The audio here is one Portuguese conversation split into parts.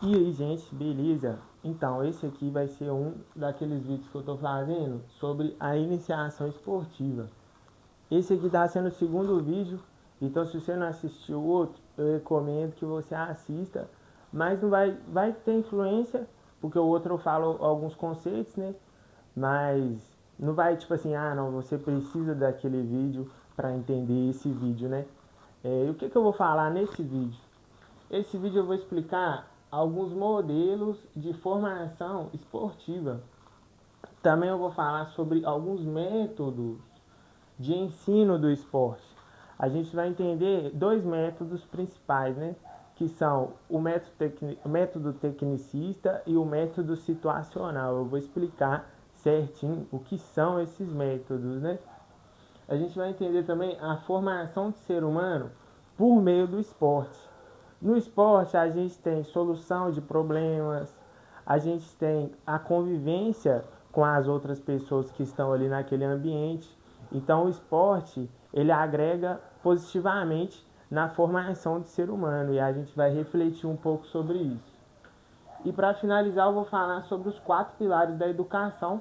E aí, gente, beleza? Então, esse aqui vai ser um daqueles vídeos que eu tô fazendo sobre a iniciação esportiva. Esse aqui tá sendo o segundo vídeo, então se você não assistiu o outro, eu recomendo que você assista, mas não vai ter influência, porque o outro eu falo alguns conceitos, né? Mas não vai tipo assim, ah não, você precisa daquele vídeo para entender esse vídeo, né? E o que eu vou falar nesse vídeo? Esse vídeo eu vou explicar alguns modelos de formação esportiva. Também eu vou falar sobre alguns métodos de ensino do esporte. A gente vai entender dois métodos principais, né? Que são o método tecnicista e o método situacional. Eu vou explicar certinho o que são esses métodos, né? A gente vai entender também a formação do ser humano por meio do esporte. No esporte, a gente tem solução de problemas, a gente tem a convivência com as outras pessoas que estão ali naquele ambiente. Então, o esporte, ele agrega positivamente na formação do ser humano e a gente vai refletir um pouco sobre isso. E para finalizar, eu vou falar sobre os 4 pilares da educação,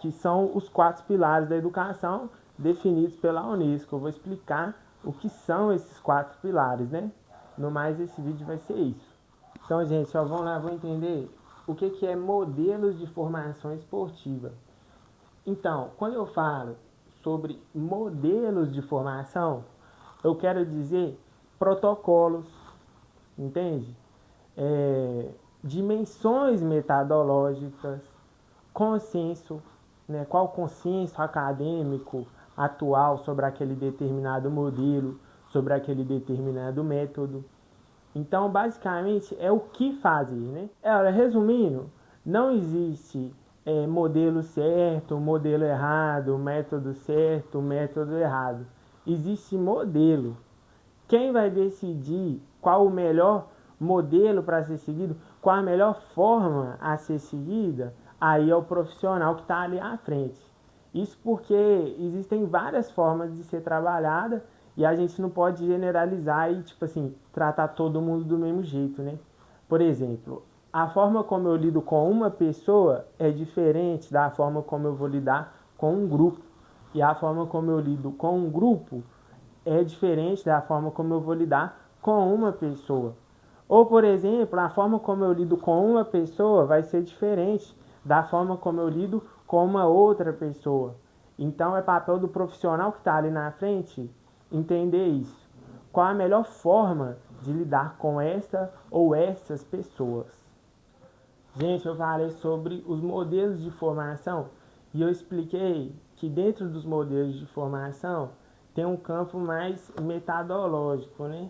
que são os 4 pilares da educação definidos pela Unesco. Eu vou explicar o que são esses 4 pilares, né? No mais, esse vídeo vai ser isso. Então, gente, ó, vamos lá, vamos entender o que é modelos de formação esportiva. Então, quando eu falo sobre modelos de formação, eu quero dizer protocolos, entende? Dimensões metodológicas, consenso, né? Qual consenso acadêmico atual sobre aquele determinado modelo, sobre aquele determinado método. Então, basicamente, é o que fazer, né? Resumindo, não existe modelo certo, modelo errado, método certo, método errado. Existe modelo. Quem vai decidir qual o melhor modelo para ser seguido, qual a melhor forma a ser seguida, aí é o profissional que está ali à frente. Isso porque existem várias formas de ser trabalhada e a gente não pode generalizar e, tipo assim, tratar todo mundo do mesmo jeito, né? Por exemplo, a forma como eu lido com uma pessoa é diferente da forma como eu vou lidar com um grupo. E a forma como eu lido com um grupo é diferente da forma como eu vou lidar com uma pessoa. Ou, por exemplo, a forma como eu lido com uma pessoa vai ser diferente da forma como eu lido com uma outra pessoa. Então, é papel do profissional que está ali na frente entender isso. Qual a melhor forma de lidar com essa ou essas pessoas? Gente, eu falei sobre os modelos de formação e eu expliquei que dentro dos modelos de formação tem um campo mais metodológico, né?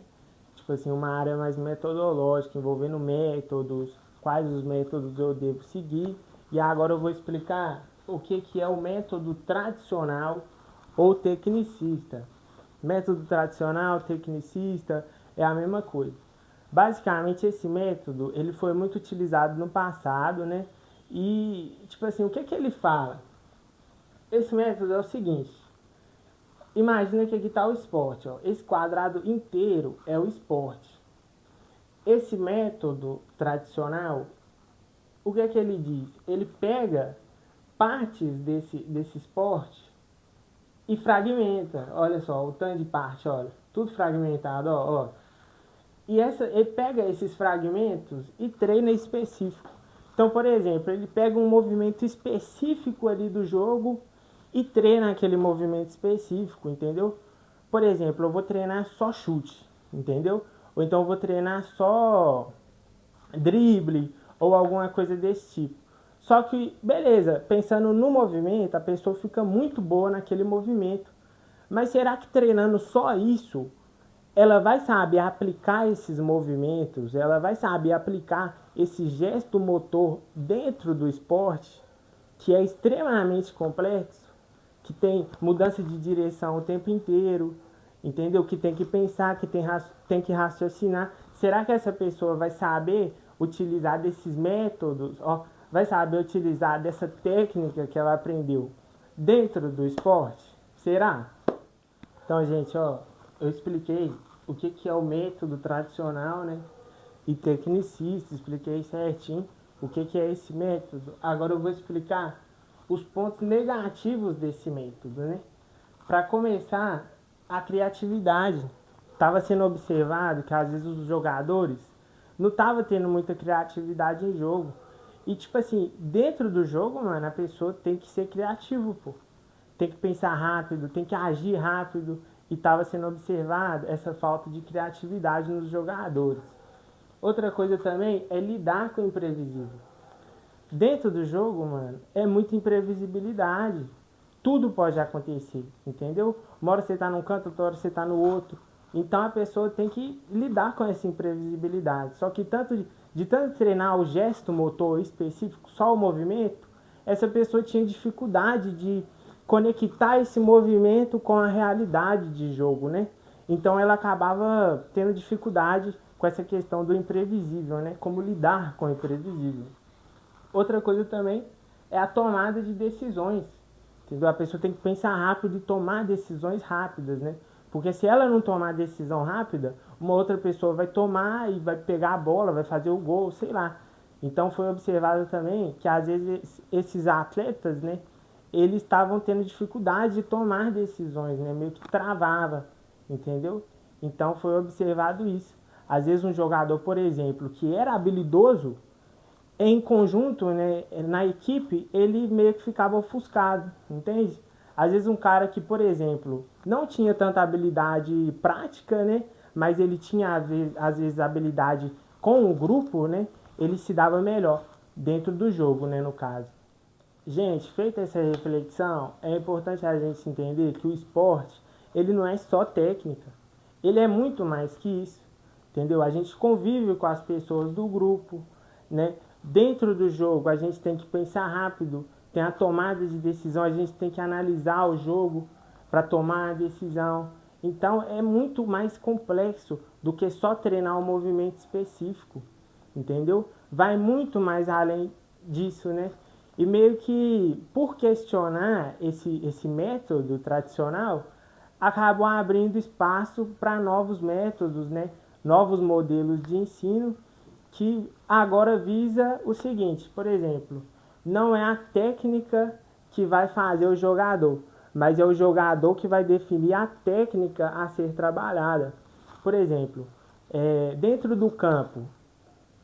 Tipo assim, uma área mais metodológica, envolvendo métodos, quais os métodos eu devo seguir. E agora eu vou explicar o que é o método tradicional ou tecnicista. Método tradicional, tecnicista, é a mesma coisa. Basicamente, esse método, ele foi muito utilizado no passado, né? E, tipo assim, o que ele fala? Esse método é o seguinte. Imagina que aqui está o esporte, ó. Esse quadrado inteiro é o esporte. Esse método tradicional, o que ele diz? Ele pega partes desse esporte e fragmenta. Olha só, o tanto de parte, olha. Tudo fragmentado, ó. E ele pega esses fragmentos e treina específico. Então, por exemplo, ele pega um movimento específico ali do jogo e treina aquele movimento específico, entendeu? Por exemplo, eu vou treinar só chute, entendeu? Ou então eu vou treinar só drible ou alguma coisa desse tipo. Só que, beleza, pensando no movimento, a pessoa fica muito boa naquele movimento. Mas será que treinando só isso, ela vai saber aplicar esses movimentos, ela vai saber aplicar esse gesto motor dentro do esporte, que é extremamente complexo, que tem mudança de direção o tempo inteiro, entendeu? Que tem que pensar, que tem que raciocinar. Será que essa pessoa vai saber utilizar desses métodos, ó, vai saber utilizar dessa técnica que ela aprendeu dentro do esporte? Será? Então, gente, ó, eu expliquei o que é o método tradicional, né? e tecnicista, expliquei certinho o que é esse método. Agora eu vou explicar os pontos negativos desse método, né? Para começar, a criatividade. Estava sendo observado que às vezes os jogadores não estavam tendo muita criatividade em jogo. E tipo assim, dentro do jogo, mano, a pessoa tem que ser criativo, pô. Tem que pensar rápido, tem que agir rápido. E estava sendo observado essa falta de criatividade nos jogadores. Outra coisa também é lidar com o imprevisível. Dentro do jogo, mano, é muita imprevisibilidade. Tudo pode acontecer, entendeu? Uma hora você tá num canto, outra hora você tá no outro. Então a pessoa tem que lidar com essa imprevisibilidade. Só que de tanto treinar o gesto motor específico, só o movimento, essa pessoa tinha dificuldade de conectar esse movimento com a realidade de jogo, né? Então ela acabava tendo dificuldade com essa questão do imprevisível, né? Como lidar com o imprevisível. Outra coisa também é a tomada de decisões. Entendeu? A pessoa tem que pensar rápido e tomar decisões rápidas, né? Porque se ela não tomar decisão rápida, uma outra pessoa vai tomar e vai pegar a bola, vai fazer o gol, sei lá. Então foi observado também que às vezes esses atletas, né, eles estavam tendo dificuldade de tomar decisões, né? Meio que travava, entendeu? Então foi observado isso. Às vezes um jogador, por exemplo, que era habilidoso, em conjunto, né, na equipe, ele meio que ficava ofuscado, entende? Às vezes um cara que, por exemplo, não tinha tanta habilidade prática, né, mas ele tinha às vezes habilidade com o grupo, né, ele se dava melhor dentro do jogo, né, no caso. Gente, feita essa reflexão, é importante a gente entender que o esporte, ele não é só técnica, ele é muito mais que isso, entendeu? A gente convive com as pessoas do grupo, né? Dentro do jogo, a gente tem que pensar rápido, tem a tomada de decisão, a gente tem que analisar o jogo para tomar a decisão. Então, é muito mais complexo do que só treinar um movimento específico, entendeu? Vai muito mais além disso, né? E meio que, por questionar esse método tradicional, acabam abrindo espaço para novos métodos, né? Novos modelos de ensino que agora visa o seguinte, por exemplo, não é a técnica que vai fazer o jogador, mas é o jogador que vai definir a técnica a ser trabalhada. Por exemplo, dentro do campo,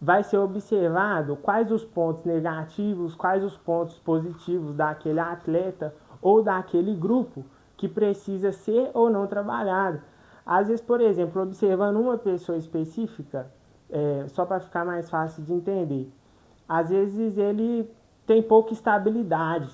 vai ser observado quais os pontos negativos, quais os pontos positivos daquele atleta ou daquele grupo que precisa ser ou não trabalhado. Às vezes, por exemplo, observando uma pessoa específica, só para ficar mais fácil de entender, às vezes ele tem pouca estabilidade.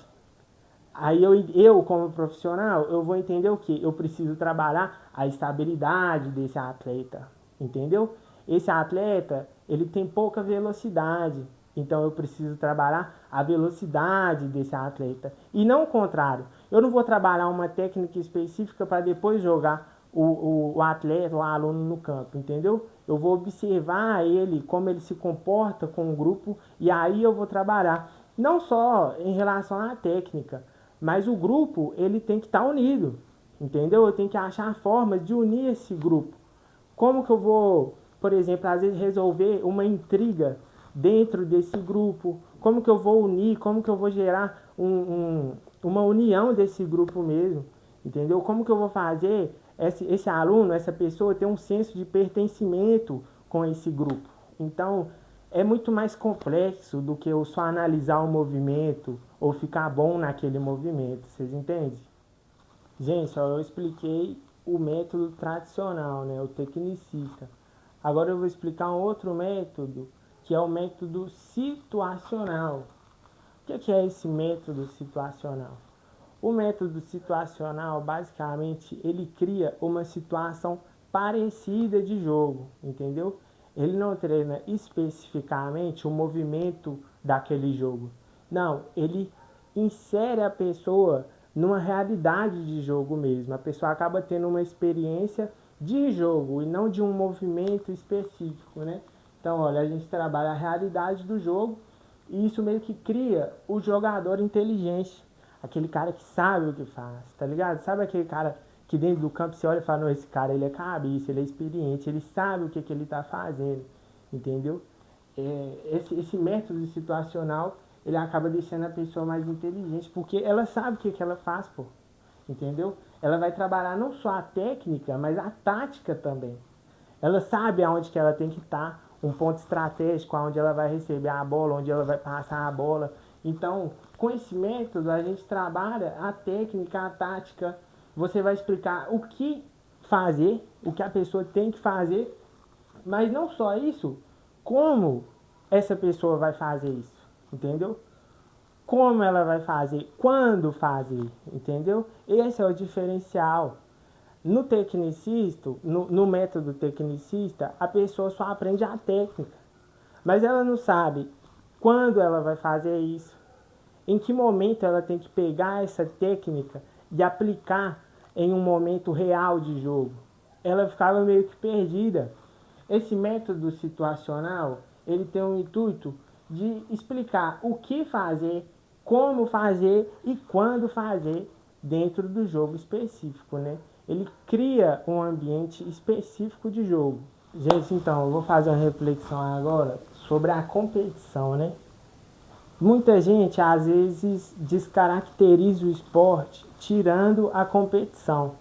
Aí eu como profissional, eu vou entender o que? Eu preciso trabalhar a estabilidade desse atleta, entendeu? Esse atleta, ele tem pouca velocidade, então eu preciso trabalhar a velocidade desse atleta. E não o contrário, eu não vou trabalhar uma técnica específica para depois jogar o atleta, o aluno no campo, entendeu? Eu vou observar ele, como ele se comporta com o grupo, e aí eu vou trabalhar. Não só em relação à técnica, mas o grupo, ele tem que estar unido, entendeu? Eu tenho que achar formas de unir esse grupo. Como que eu vou, por exemplo, às vezes resolver uma intriga dentro desse grupo? Como que eu vou unir? Como que eu vou gerar uma união desse grupo mesmo? Entendeu? Como que eu vou fazer esse aluno, essa pessoa ter um senso de pertencimento com esse grupo? Então, é muito mais complexo do que eu só analisar o movimento ou ficar bom naquele movimento, vocês entendem? Gente, ó, eu expliquei o método tradicional, né, o tecnicista. Agora eu vou explicar um outro método, que é o método situacional. O que é esse método situacional? O método situacional, basicamente, ele cria uma situação parecida de jogo, entendeu? Ele não treina especificamente o movimento daquele jogo. Não, ele insere a pessoa numa realidade de jogo mesmo. A pessoa acaba tendo uma experiência de jogo e não de um movimento específico, né? Então, olha, a gente trabalha a realidade do jogo e isso meio que cria o jogador inteligente. Aquele cara que sabe o que faz, tá ligado? Sabe aquele cara que dentro do campo você olha e fala, não, esse cara ele é cabeça, ele é experiente, ele sabe o que ele tá fazendo. entendeu? Esse método situacional, ele acaba deixando a pessoa mais inteligente, porque ela sabe o que ela faz, pô, entendeu? Ela vai trabalhar não só a técnica, mas a tática também. Ela sabe aonde que ela tem que estar, um ponto estratégico, aonde ela vai receber a bola, onde ela vai passar a bola. Então, com esse método, a gente trabalha a técnica, a tática. Você vai explicar o que fazer, o que a pessoa tem que fazer, mas não só isso, como essa pessoa vai fazer isso, entendeu? Como ela vai fazer, quando fazer, entendeu? Esse é o diferencial. No tecnicista, no método tecnicista, a pessoa só aprende a técnica, mas ela não sabe quando ela vai fazer isso, em que momento ela tem que pegar essa técnica e aplicar em um momento real de jogo. Ela ficava meio que perdida. Esse método situacional, ele tem o intuito de explicar o que fazer, como fazer e quando fazer dentro do jogo específico, né? Ele cria um ambiente específico de jogo. Gente, então, eu vou fazer uma reflexão agora sobre a competição, né? Muita gente, às vezes, descaracteriza o esporte tirando a competição.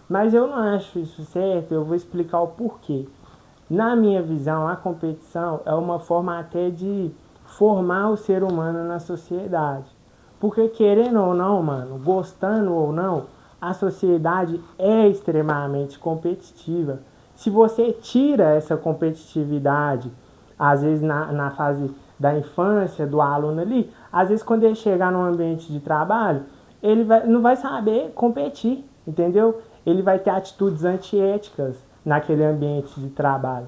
Mas eu não acho isso certo, eu vou explicar o porquê. Na minha visão, a competição é uma forma até de formar o ser humano na sociedade. Porque querendo ou não, mano, gostando ou não, a sociedade é extremamente competitiva. Se você tira essa competitividade, às vezes na fase da infância do aluno ali, às vezes quando ele chegar num ambiente de trabalho, não vai saber competir, entendeu? Ele vai ter atitudes antiéticas naquele ambiente de trabalho.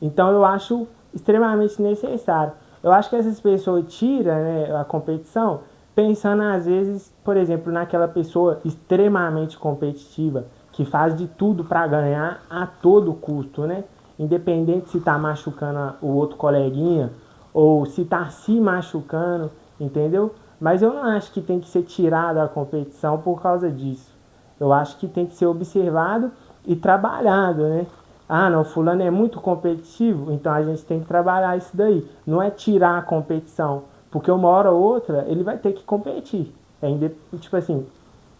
Então eu acho extremamente necessário. Eu acho que essas pessoas tiram, né, a competição pensando às vezes, por exemplo, naquela pessoa extremamente competitiva que faz de tudo para ganhar a todo custo, né? Independente se está machucando o outro coleguinha ou se está se machucando, entendeu? Mas eu não acho que tem que ser tirado a competição por causa disso. Eu acho que tem que ser observado e trabalhado, né? Ah, não, fulano é muito competitivo, então a gente tem que trabalhar isso daí. Não é tirar a competição, porque uma hora ou outra ele vai ter que competir. Tipo assim,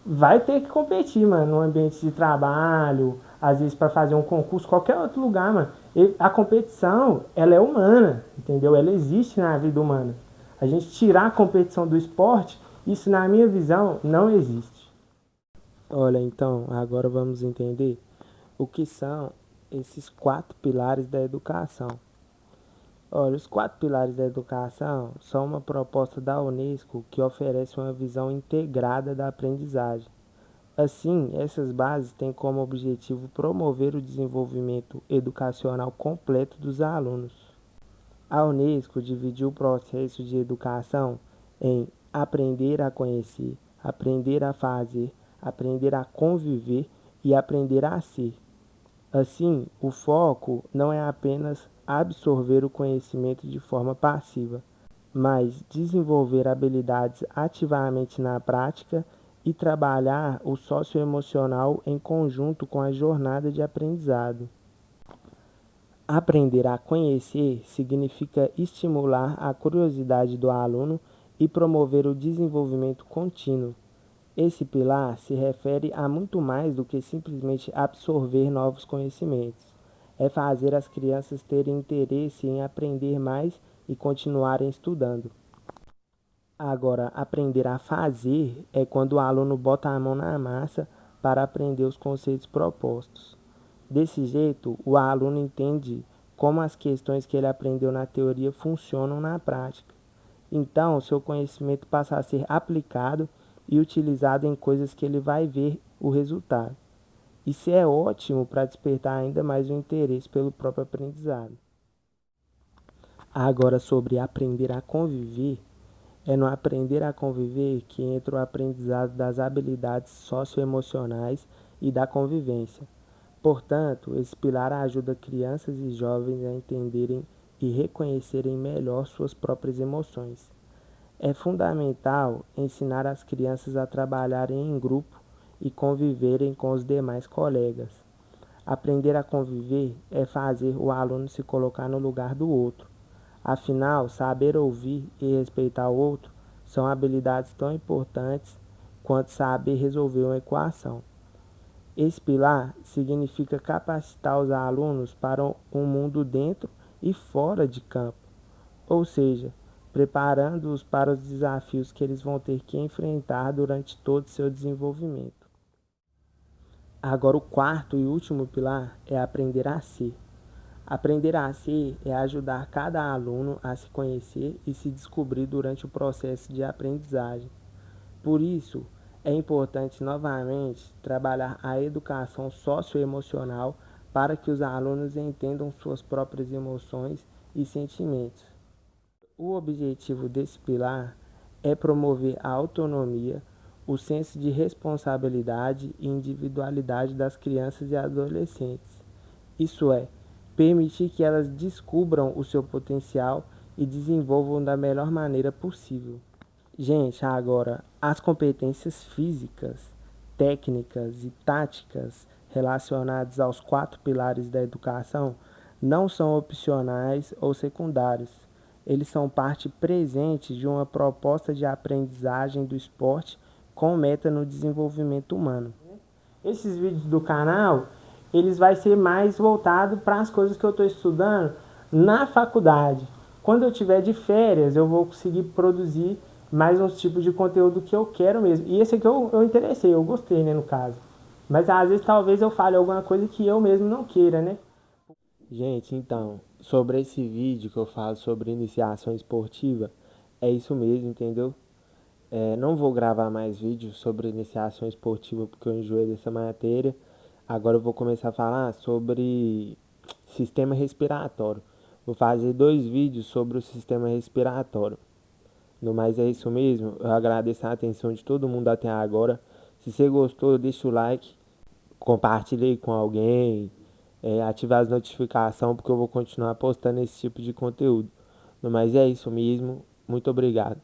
vai ter que competir, mano, no ambiente de trabalho, às vezes para fazer um concurso, qualquer outro lugar, mano. A competição, ela é humana, entendeu? Ela existe na vida humana. A gente tirar a competição do esporte, isso na minha visão não existe. Olha, então, agora vamos entender o que são esses 4 pilares da educação. Olha, os 4 pilares da educação são uma proposta da Unesco que oferece uma visão integrada da aprendizagem. Assim, essas bases têm como objetivo promover o desenvolvimento educacional completo dos alunos. A Unesco dividiu o processo de educação em aprender a conhecer, aprender a fazer, aprender a conviver e aprender a ser. Assim, o foco não é apenas absorver o conhecimento de forma passiva, mas desenvolver habilidades ativamente na prática e trabalhar o socioemocional em conjunto com a jornada de aprendizado. Aprender a conhecer significa estimular a curiosidade do aluno e promover o desenvolvimento contínuo. Esse pilar se refere a muito mais do que simplesmente absorver novos conhecimentos. É fazer as crianças terem interesse em aprender mais e continuarem estudando. Agora, aprender a fazer é quando o aluno bota a mão na massa para aprender os conceitos propostos. Desse jeito, o aluno entende como as questões que ele aprendeu na teoria funcionam na prática. Então, seu conhecimento passa a ser aplicado e utilizado em coisas que ele vai ver o resultado. Isso é ótimo para despertar ainda mais o interesse pelo próprio aprendizado. Agora, sobre aprender a conviver, é no aprender a conviver que entra o aprendizado das habilidades socioemocionais e da convivência. Portanto, esse pilar ajuda crianças e jovens a entenderem e reconhecerem melhor suas próprias emoções. É fundamental ensinar as crianças a trabalharem em grupo e conviverem com os demais colegas. Aprender a conviver é fazer o aluno se colocar no lugar do outro. Afinal, saber ouvir e respeitar o outro são habilidades tão importantes quanto saber resolver uma equação. Esse pilar significa capacitar os alunos para um mundo dentro e fora de campo, ou seja, preparando-os para os desafios que eles vão ter que enfrentar durante todo o seu desenvolvimento. Agora, o quarto e último pilar é aprender a ser. Aprender a ser é ajudar cada aluno a se conhecer e se descobrir durante o processo de aprendizagem. Por isso, é importante novamente trabalhar a educação socioemocional para que os alunos entendam suas próprias emoções e sentimentos. O objetivo desse pilar é promover a autonomia, o senso de responsabilidade e individualidade das crianças e adolescentes. Isso é, permitir que elas descubram o seu potencial e desenvolvam da melhor maneira possível. Gente, agora, as competências físicas, técnicas e táticas relacionadas aos 4 pilares da educação não são opcionais ou secundários. Eles são parte presente de uma proposta de aprendizagem do esporte com meta no desenvolvimento humano. Esses vídeos do canal, eles vai ser mais voltado para as coisas que eu estou estudando na faculdade. Quando eu tiver de férias, eu vou conseguir produzir mais uns tipos de conteúdo que eu quero mesmo. E esse aqui eu interessei, eu gostei, né, no caso. Mas às vezes talvez eu fale alguma coisa que eu mesmo não queira, né? Gente, então, sobre esse vídeo que eu falo sobre iniciação esportiva, é isso mesmo, entendeu? Não vou gravar mais vídeos sobre iniciação esportiva porque eu enjoei dessa matéria. Agora eu vou começar a falar sobre sistema respiratório. Vou fazer 2 vídeos sobre o sistema respiratório. No mais é isso mesmo. Eu agradeço a atenção de todo mundo até agora. Se você gostou, deixa o like, compartilhe com alguém, ative as notificações porque eu vou continuar postando esse tipo de conteúdo. No mais é isso mesmo. Muito obrigado.